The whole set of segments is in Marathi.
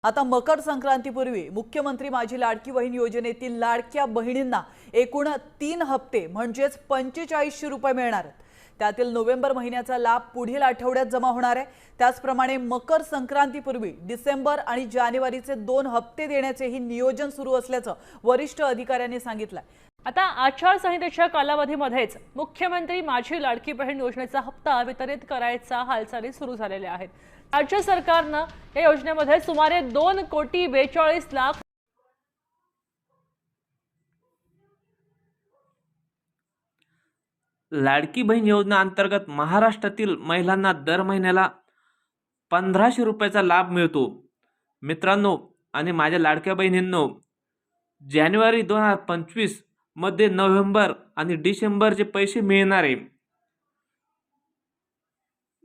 आता मकर संक्रांतीपूर्वी मुख्यमंत्री माझी लाडकी बहीण योजनेतील लाडक्या बहिणींना एकूण 3 हप्ते म्हणजेच 4500 रुपये मिळणार आहेत। त्यातील नोव्हेंबर महिन्याचा लाभ पुढील आठवड्यात जमा होणार आहे। त्याचप्रमाणे मकर संक्रांतीपूर्वी डिसेंबर आणि जानेवारीचे 2 हप्ते देण्याचेही नियोजन सुरू असल्याचं वरिष्ठ अधिकाऱ्यांनी सांगितलं। आता आचारसंहितेच्या कालावधीमध्येच मुख्यमंत्री माझी लाडकी बहीण योजनेचा हप्ता वितरित करायचा हालचाली सुरू झालेल्या आहेत। राज्य सरकारनं या योजनेमध्ये सुमारे 2,42,00,000 लाडकी बहीण योजना अंतर्गत महाराष्ट्रातील महिलांना दर महिन्याला 1500 रुपयाचा लाभ मिळतो। मित्रांनो आणि माझ्या लाडक्या बहिणींनो, जानेवारी 2025 मध्ये नोव्हेंबर आणि डिसेंबरचे पैसे मिळणार आहे।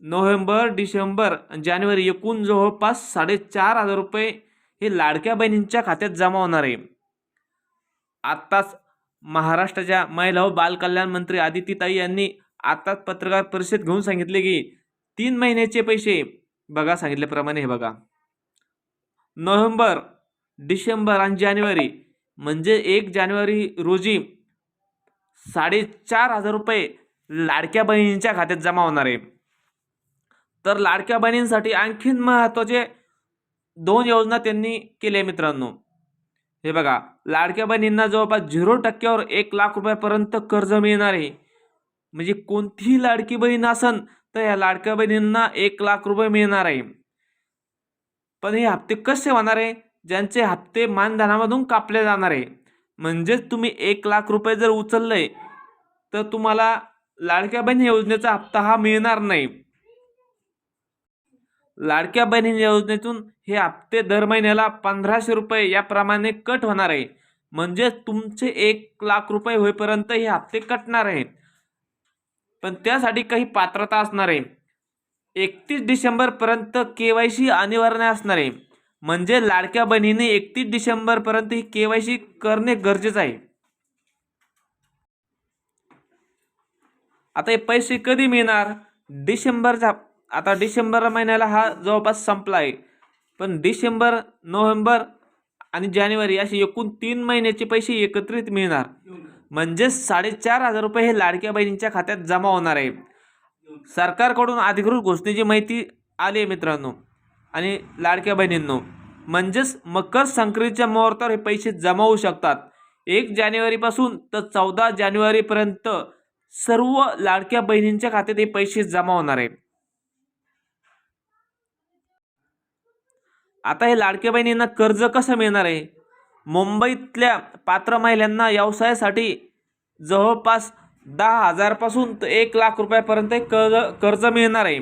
नोव्हेंबर, डिसेंबर आणि जानेवारी एकूण जवळपास 4,500 रुपये हे लाडक्या बहिणींच्या खात्यात जमा होणार आहे। आत्ताच महाराष्ट्राच्या महिला व बालकल्याण मंत्री आदितीताई यांनी आताच पत्रकार परिषद घेऊन सांगितले की 3 महिन्याचे पैसे बघा सांगितल्याप्रमाणे हे बघा, नोव्हेंबर, डिसेंबर आणि जानेवारी म्हणजे 1 जानेवारी रोजी 4,500 रुपये लाडक्या बहिणींच्या खात्यात जमा होणार आहे। तर लाडक्या बहिणींसाठी आणखीन महत्त्वाचे 2 योजना त्यांनी केल्या मित्रांनो। हे बघा, लाडक्या बहिणींना जवळपास 0% 1,00,000 रुपयापर्यंत कर्ज मिळणार आहे। म्हणजे कोणतीही लाडकी बहीण असन तर या लाडक्या बहिणींना 1,00,000 रुपये मिळणार आहे। पण हे हप्ते कसे होणार आहे? ज्यांचे हप्ते मानधनामधून कापले जाणार आहे। म्हणजेच तुम्ही 1,00,000 रुपये जर उचलले तर तुम्हाला लाडक्या बहीण योजनेचा हप्ता हा मिळणार नाही। लाडक्या बहिणी योजनेतून हे हप्ते दर महिन्याला 1500 रुपये याप्रमाणे कट होणार आहे। म्हणजे तुमचे 1,00,000 रुपये होईपर्यंत हे हप्ते कटणार आहेत। पण त्यासाठी काही पात्रता असणार आहे। 31 डिसेंबर पर्यंत KYC अनिवार्य असणार आहे। म्हणजे लाडक्या बहिणीने 31 डिसेंबर पर्यंत ही KYC करणे गरजेचे आहे। आता हे पैसे कधी मिळणार? डिसेंबरचा, आता डिसेंबर महिन्याला हा जवळपास संपला आहे। पण डिसेंबर, नोव्हेंबर आणि जानेवारी असे एकूण 3 महिन्याचे पैसे एकत्रित मिळणार। म्हणजे 4,500 रुपये हे लाडक्या बहिणींच्या खात्यात जमा होणार आहे। सरकारकडून अधिकृत घोषणेची माहिती आली आहे मित्रांनो आणि लाडक्या बहिणींनो। म्हणजेच मकर संक्रांतीच्या मुहूर्तावर हे पैसे जमा होऊ शकतात। 1 जानेवारीपासून तर 14 जानेवारीपर्यंत सर्व लाडक्या बहिणींच्या खात्यात हे पैसे जमा होणार आहे। आता हे लाडक्या बहिणींना कर्ज कसं मिळणार आहे? मुंबईतल्या पात्र महिलांना व्यवसायासाठी जवळपास 10,000 पासून तर 1,00,000 रुपयापर्यंत कर्ज मिळणार आहे।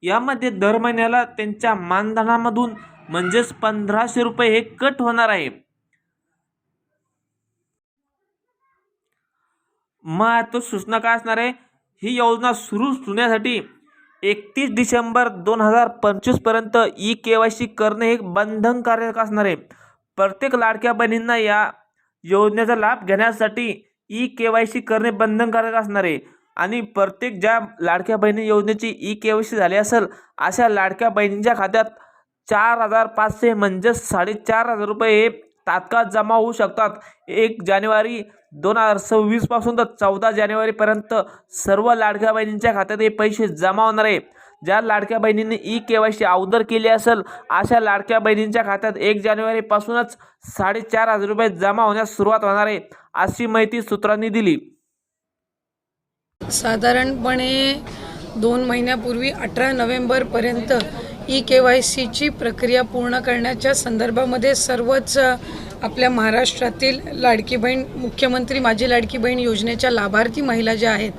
यामध्ये दर महिन्याला त्यांच्या मानधनामधून म्हणजेच 1500 रुपये हे कट होणार आहे। महत्त्वाची सूचना काय असणार आहे? ही योजना सुरू होण्यासाठी 31 डिसेंबर 2025 पर्यंत KYC करणे हे बंधनकारक असणार आहे। प्रत्येक लाडक्या बहिणींना या योजनेचा लाभ घेण्यासाठी KYC करणे बंधनकारक असणार आहे। आणि प्रत्येक ज्या लाडक्या बहिणी योजनेची KYC झाली असेल अशा लाडक्या बहिणींच्या खात्यात 4,500 म्हणजे 4,500 रुपये हे तात्काळ जमा होऊ शकतात। 1 जानेवारी 2026 पासून तर 14 जानेवारीपर्यंत सर्व लाडक्या बहिणींच्या खात्यात हे पैसे जमा होणार आहे। ज्या लाडक्या बहिणींनी KYC अगोदर केली असेल अशा लाडक्या बहिणींच्या खात्यात 1 जानेवारीपासूनच 4,500 रुपये जमा होण्यास सुरुवात होणार आहे, अशी माहिती सूत्रांनी दिली। साधारणपणे 2 महिन्यापूर्वी 18 नोव्हेंबरपर्यंत KYCची प्रक्रिया पूर्ण करण्याच्या संदर्भामध्ये सर्वच आपल्या महाराष्ट्रातील लाडकी बहीण, मुख्यमंत्री माझी लाडकी बहीण योजनेच्या लाभार्थी महिला ज्या आहेत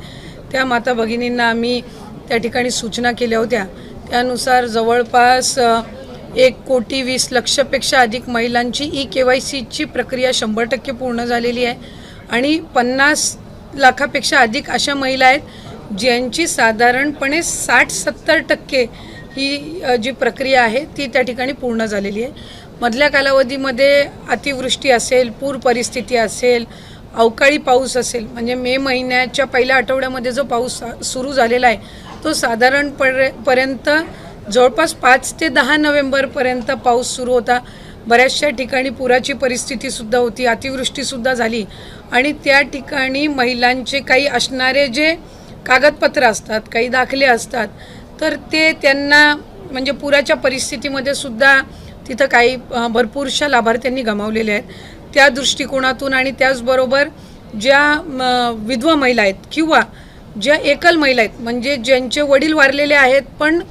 त्या माता भगिनींना आम्ही त्या ठिकाणी सूचना केल्या होत्या। त्यानुसार जवळपास 1,20,00,000पेक्षा अधिक महिलांची KYCची प्रक्रिया 100% पूर्ण झालेली आहे आणि 50 लाखापेक्षा अधिक अशा महिला आहेत ज्यांची साधारणपणे 60-70% ही जी प्रक्रिया आहे ती त्या ठिकाणी पूर्ण झालेली आहे। मधल्या कालावधीमध्ये अतिवृष्टी असेल, पूर परिस्थिती असेल, अवकाळी पाऊस असेल, म्हणजे मे महिन्याच्या पहिल्या आठवड्यामध्ये जो पाऊस सुरू झालेला आहे तो साधारणपर्यंत जवळपास 5 ते 10 नोव्हेंबरपर्यंत पाऊस सुरू होता. बऱ्याचशा ठिकाणी पुराची परिस्थितीसुद्धा होती, अतिवृष्टीसुद्धा झाली आणि त्या ठिकाणी महिलांचे काही असणारे जे कागदपत्र असतात, काही दाखले असतात, तर ते त्यांना म्हणजे पुराच्या परिस्थितीमध्ये सुद्धा तिथं काही भरपूरशा लाभार्थ्यांनी गमावलेले आहेत. त्या दृष्टिकोनातून आणि त्याचबरोबर ज्या विधवा महिला आहेत किंवा ज्या एकल महिला आहेत, म्हणजे ज्यांचे वडील वारलेले आहेत पण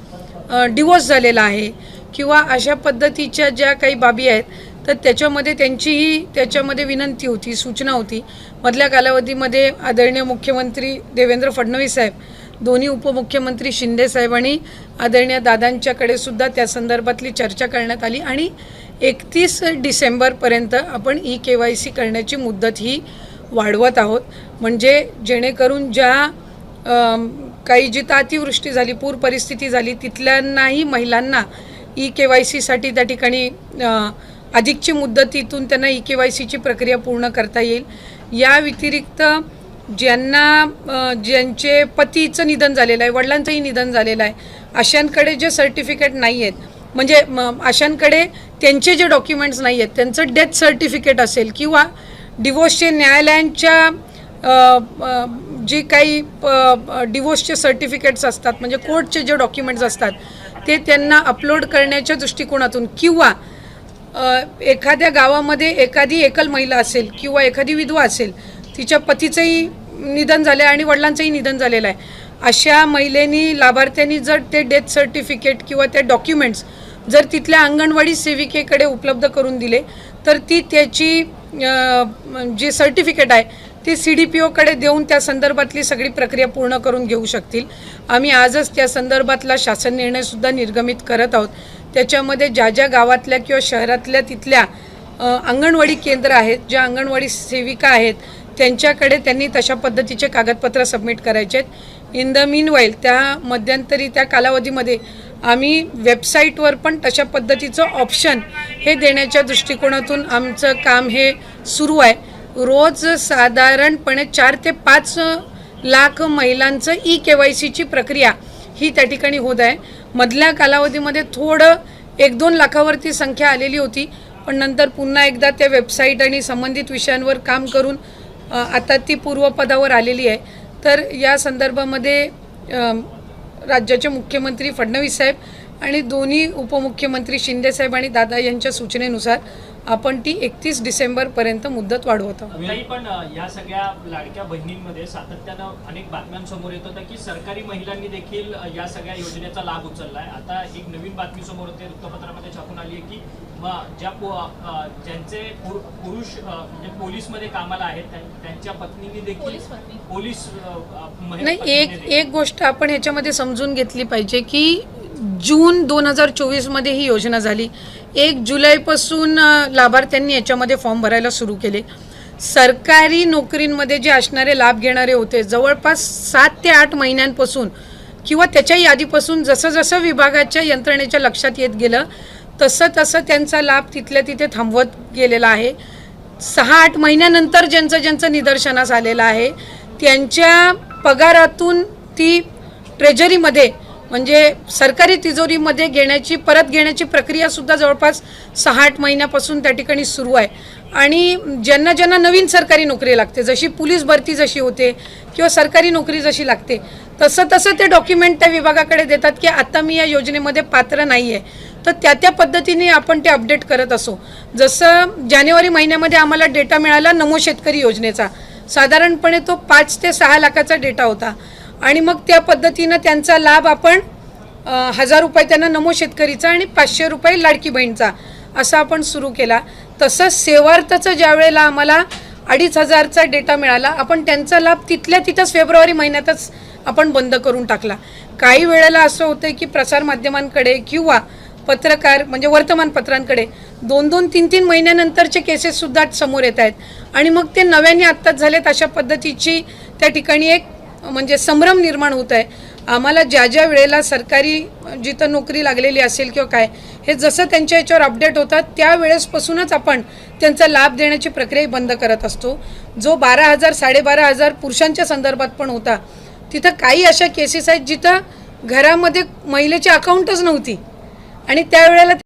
डिवोर्स झालेला आहे किंवा अशा पद्धतीच्या ज्या काही बाबी आहेत, तर त्याच्यामध्ये त्यांचीही त्याच्यामध्ये विनंती होती, सूचना होती. मधल्या कालावधीमध्ये आदरणीय मुख्यमंत्री देवेंद्र फडणवीस साहेब, दोन्ही उपमुख्यमंत्री शिंदे साहेब आणि आदरणीय दादांच्याकडे सुद्धा त्या संदर्भातली चर्चा करण्यात आली आणि 31 डिसेंबरपर्यंत आपण KYC करण्याची मुदत ही वाढवत आहोत. म्हणजे जेणेकरून ज्या काही जिथं अतिवृष्टी झाली, पूर परिस्थिती झाली, तिथल्यांनाही महिलांना KYCसाठी त्या ठिकाणी अधिकची मुदतीतून त्यांना KYCची प्रक्रिया पूर्ण करता येईल. या व्यतिरिक्त ज्यांचे पतीचं निधन झालेलं आहे, वडिलांचंही निधन झालेलं आहे, अशांकडे जे सर्टिफिकेट नाही आहेत, म्हणजे अशांकडे त्यांचे जे डॉक्युमेंट्स नाही आहेत, त्यांचं डेथ सर्टिफिकेट असेल किंवा डिवोर्सचे न्यायालयांच्या जे काही डिवोर्सचे सर्टिफिकेट्स असतात, म्हणजे कोर्टचे जे डॉक्युमेंट्स असतात, ते त्यांना अपलोड करण्याच्या दृष्टिकोनातून किंवा एखाद्या गावामध्ये एखादी एकल महिला असेल किंवा एखादी विधवा असेल, तिच्या पतीचंही निधन झालं आहे आणि वडिलांचंही निधन झालेलं आहे, अशा महिलेनी लाभार्थ्यांनी जर ते डेथ सर्टिफिकेट किंवा ते डॉक्युमेंट्स जर तिथल्या अंगणवाडी सेविकेकडे उपलब्ध करून दिले, तर ती त्याची जे सर्टिफिकेट आहे ते CDPOकडे देऊन त्या संदर्भातली सगळी प्रक्रिया पूर्ण करून घेऊ शकतील. आम्ही आजच त्या संदर्भातला शासन निर्णयसुद्धा निर्गमित करत आहोत. त्याच्यामध्ये ज्या गावातल्या किंवा शहरातल्या तिथल्या अंगणवाडी केंद्र आहेत, ज्या अंगणवाडी सेविका आहेत, त्यांच्याकडे त्यांनी तशा पद्धतीचे कागदपत्र सबमिट करायचे आहेत. इन द मीनवाईल त्या मध्यंतरी त्या कालावधीमध्ये आम्ही वेबसाईटवर पण तशा पद्धतीचं ऑप्शन हे देण्याच्या दृष्टिकोनातून आमचं काम हे सुरू आहे. रोज साधारणपणे 4 ते 5 लाख महिलांचं KYCची प्रक्रिया ही त्या ठिकाणी होत आहे. मधल्या कालावधीमध्ये थोडं 1-2 लाखावरती संख्या आलेली होती, पण नंतर पुन्हा एकदा त्या वेबसाईट आणि संबंधित विषयांवर काम करून आता ती पूर्वपदावर आलेली आहे. तर या संदर्भामध्ये राज्याचे मुख्यमंत्री फडणवीस साहेब आणि दोन्ही उपमुख्यमंत्री शिंदे साहेब आणि दादा यांच्या सूचनेनुसार आपण ती 31 डिसेंबरपर्यंत मुदत वाढवत आहोत. तरी पण या सगळ्या लाडक्या बहिणींमध्ये सातत्यानं अनेक बातम्यांसमोर येत होतं की सरकारी महिलांनी देखील या सगळ्या योजनेचा लाभ उचलला आहे. आता एक नवीन बातमी समोर होते, वृत्तपत्रामध्ये छापून आली आहे की ज्यांचे पुरुष म्हणजे पोलीसमध्ये कामाला आहेत त्यांच्या पत्नींनी देखील पोलीस नाही. एक गोष्ट आपण ह्याच्यामध्ये समजून घेतली पाहिजे की जून 2024 ही योजना झाली. 1 जुलैपासून लाभार्थ्यांनी याच्यामध्ये फॉर्म भरायला सुरू केले. सरकारी नोकरींमध्ये जे असणारे लाभ घेणारे होते, जवळपास 7 ते 8 महिन्यांपासून किंवा त्याच्याही आधीपासून जसं जसं विभागाच्या यंत्रणेच्या लक्षात येत गेलं तसं तसं त्यांचा लाभ तिथल्या तिथे थांबवत गेलेला आहे. 6-8 महिन्यानंतर ज्यांचं निदर्शनास आलेलं आहे, त्यांच्या पगारातून ती ट्रेजरीमध्ये म्हणजे सरकारी तिजोरीमध्ये परत घेण्याची प्रक्रियासुद्धा जवळपास 6-8 महिन्यापासून त्या ठिकाणी सुरू आहे. आणि ज्यांना नवीन सरकारी नोकरी लागते, जशी पोलीस भरती जशी होते किंवा सरकारी नोकरी जशी लागते, तसं ते डॉक्युमेंट त्या विभागाकडे देतात की आता मी या योजनेमध्ये पात्र नाही आहे. तर त्या पद्धतीने आपण ते अपडेट करत असो. जसं जानेवारी महिन्यामध्ये आम्हाला डेटा मिळाला नमो शेतकरी योजनेचा, साधारणपणे तो 5 ते 6 लाखाचा डेटा होता आणि मग त्या पद्धतीनं त्यांचा लाभ आपण 1000 रुपये त्यांना नमो शेतकरीचा आणि 500 रुपये लाडकी बहीणचा असा आपण सुरू केला. तसंच सेवार्थचं ज्या वेळेला आम्हाला 2500चा डेटा मिळाला, आपण त्यांचा लाभ तिथल्या तिथंच फेब्रुवारी महिन्यातच आपण बंद करून टाकला. काही वेळेला असं होतं की प्रसारमाध्यमांकडे किंवा पत्रकार म्हणजे वर्तमानपत्रांकडे 2-2, 3-3 महिन्यानंतरचे केसेससुद्धा समोर येत आहेत आणि मग ते नव्याने आत्ताच झालेत अशा पद्धतीची त्या ठिकाणी एक म्हणजे संभ्रम निर्माण होत आहे. आम्हाला ज्या वेळेला सरकारी जिथं नोकरी लागलेली असेल किंवा काय, हे जसं त्यांच्या याच्यावर अपडेट होतात त्यावेळेसपासूनच आपण त्यांचा लाभ देण्याची प्रक्रिया बंद करत असतो. जो 12,000 12,500 पुरुषांच्या संदर्भात पण होता, तिथं काही अशा केसेस आहेत जिथं घरामध्ये महिलेची अकाउंटच नव्हती आणि त्यावेळेला